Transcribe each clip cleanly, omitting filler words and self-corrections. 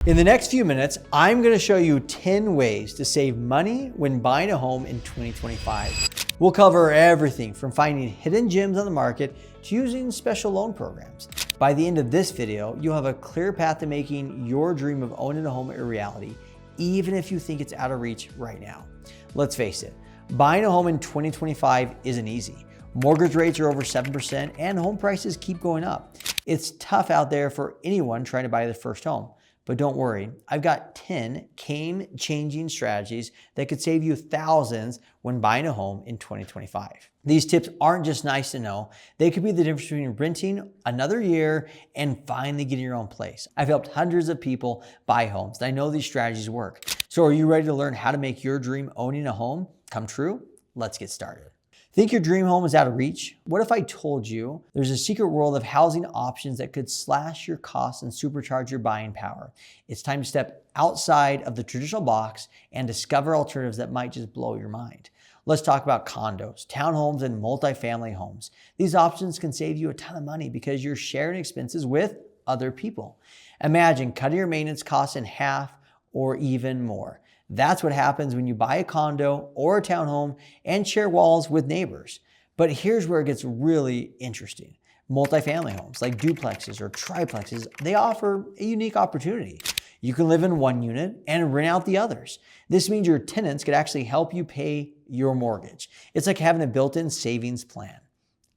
In the next few minutes, I'm going to show you 10 ways to save money when buying a home in 2025. We'll cover everything from finding hidden gems on the market to using special loan programs. By the end of this video, you'll have a clear path to making your dream of owning a home a reality, even if you think it's out of reach right now. Let's face it, buying a home in 2025 isn't easy. Mortgage rates are over 7% and home prices keep going up. It's tough out there for anyone trying to buy their first home. But don't worry, I've got 10 game-changing strategies that could save you thousands when buying a home in 2025. These tips aren't just nice to know, they could be the difference between renting another year and finally getting your own place. I've helped hundreds of people buy homes, and I know these strategies work. So are you ready to learn how to make your dream owning a home come true? Let's get started. Think your dream home is out of reach? What if I told you there's a secret world of housing options that could slash your costs and supercharge your buying power? It's time to step outside of the traditional box and discover alternatives that might just blow your mind. Let's talk about condos, townhomes, and multifamily homes. These options can save you a ton of money because you're sharing expenses with other people. Imagine cutting your maintenance costs in half or even more. That's what happens when you buy a condo or a townhome and share walls with neighbors. But here's where it gets really interesting. Multifamily homes like duplexes or triplexes, they offer a unique opportunity. You can live in one unit and rent out the others. This means your tenants could actually help you pay your mortgage. It's like having a built-in savings plan.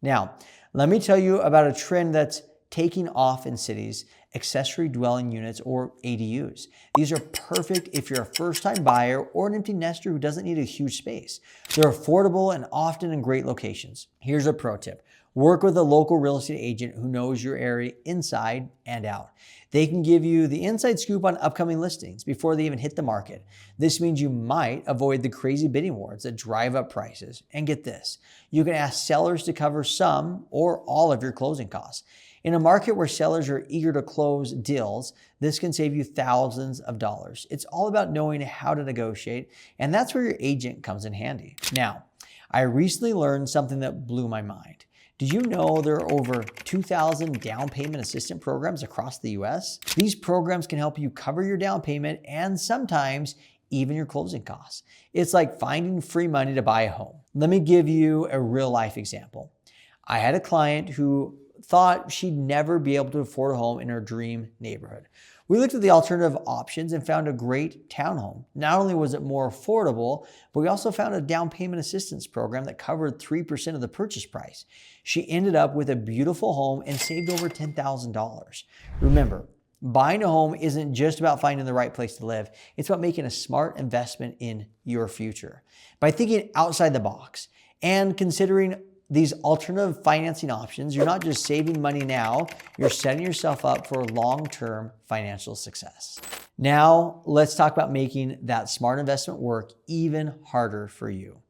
Now, let me tell you about a trend that's taking off in cities: accessory dwelling units, or ADUs. These are perfect if you're a first-time buyer or an empty nester who doesn't need a huge space. They're affordable and often in great locations. Here's a pro tip. Work with a local real estate agent who knows your area inside and out. They can give you the inside scoop on upcoming listings before they even hit the market. This means you might avoid the crazy bidding wars that drive up prices. And get this, you can ask sellers to cover some or all of your closing costs. In a market where sellers are eager to close deals, this can save you thousands of dollars. It's all about knowing how to negotiate, and that's where your agent comes in handy. Now, I recently learned something that blew my mind. Did you know there are over 2,000 down payment assistance programs across the US? These programs can help you cover your down payment and sometimes even your closing costs. It's like finding free money to buy a home. Let me give you a real life example. I had a client who thought she'd never be able to afford a home in her dream neighborhood. We looked at the alternative options and found a great townhome. Not only was it more affordable, but we also found a down payment assistance program that covered 3% of the purchase price. She ended up with a beautiful home and saved over $10,000. Remember, buying a home isn't just about finding the right place to live. It's about making a smart investment in your future. By thinking outside the box and considering these alternative financing options, you're not just saving money now, you're setting yourself up for long-term financial success. Now, let's talk about making that smart investment work even harder for you.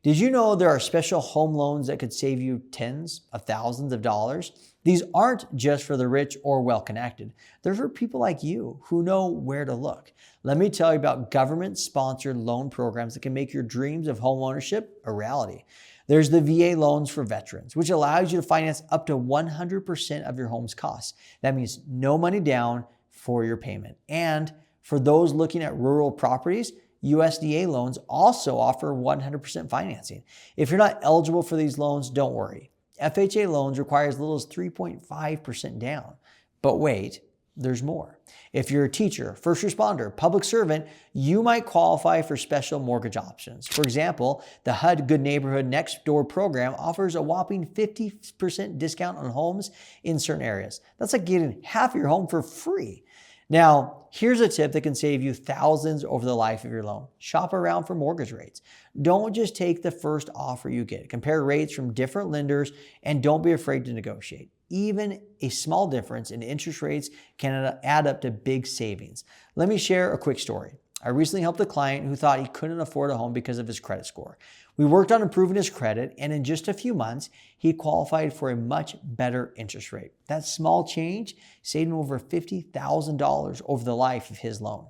Did you know there are special home loans that could save you tens of thousands of dollars? These aren't just for the rich or well-connected. They're for people like you who know where to look. Let me tell you about government-sponsored loan programs that can make your dreams of home ownership a reality. There's the VA loans for veterans, which allows you to finance up to 100% of your home's costs. That means no money down for your payment. And for those looking at rural properties, USDA loans also offer 100% financing. If you're not eligible for these loans, don't worry. FHA loans require as little as 3.5% down. But wait, there's more. If you're a teacher, first responder, public servant, you might qualify for special mortgage options. For example, the HUD Good Neighborhood Next Door program offers a whopping 50% discount on homes in certain areas. That's like getting half of your home for free. Now, here's a tip that can save you thousands over the life of your loan. Shop around for mortgage rates. Don't just take the first offer you get. Compare rates from different lenders and don't be afraid to negotiate. Even a small difference in interest rates can add up to big savings. Let me share a quick story. I recently helped a client who thought he couldn't afford a home because of his credit score. We worked on improving his credit, and in just a few months, he qualified for a much better interest rate. That small change saved him over $50,000 over the life of his loan.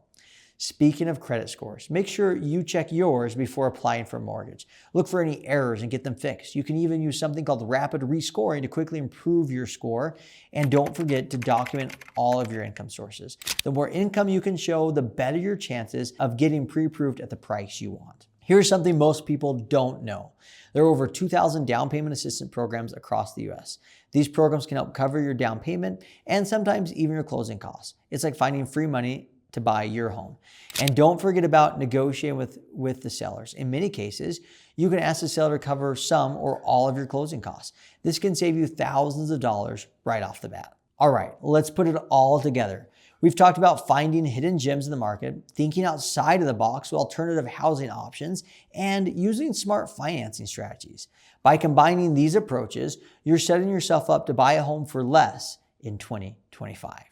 Speaking of credit scores, make sure you check yours before applying for a mortgage. Look for any errors and get them fixed. You can even use something called rapid rescoring to quickly improve your score. And don't forget to document all of your income sources. The more income you can show, the better your chances of getting pre-approved at the price you want. Here's something most people don't know. There are over 2,000 down payment assistance programs across the US. These programs can help cover your down payment and sometimes even your closing costs. It's like finding free money to buy your home. And don't forget about negotiating with the sellers. In many cases, you can ask the seller to cover some or all of your closing costs. This can save you thousands of dollars right off the bat. All right, let's put it all together. We've talked about finding hidden gems in the market, thinking outside of the box with alternative housing options, and using smart financing strategies. By combining these approaches, you're setting yourself up to buy a home for less in 2025.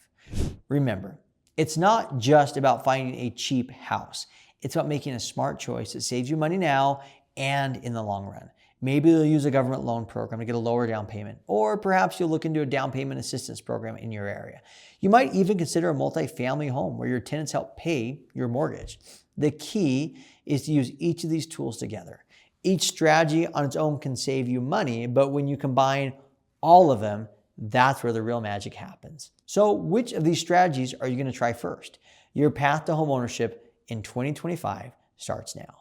Remember, it's not just about finding a cheap house. It's about making a smart choice that saves you money now and in the long run. Maybe you'll use a government loan program to get a lower down payment, or perhaps you'll look into a down payment assistance program in your area. You might even consider a multifamily home where your tenants help pay your mortgage. The key is to use each of these tools together. Each strategy on its own can save you money, but when you combine all of them, that's where the real magic happens. So which of these strategies are you going to try first? Your path to homeownership in 2025 starts now.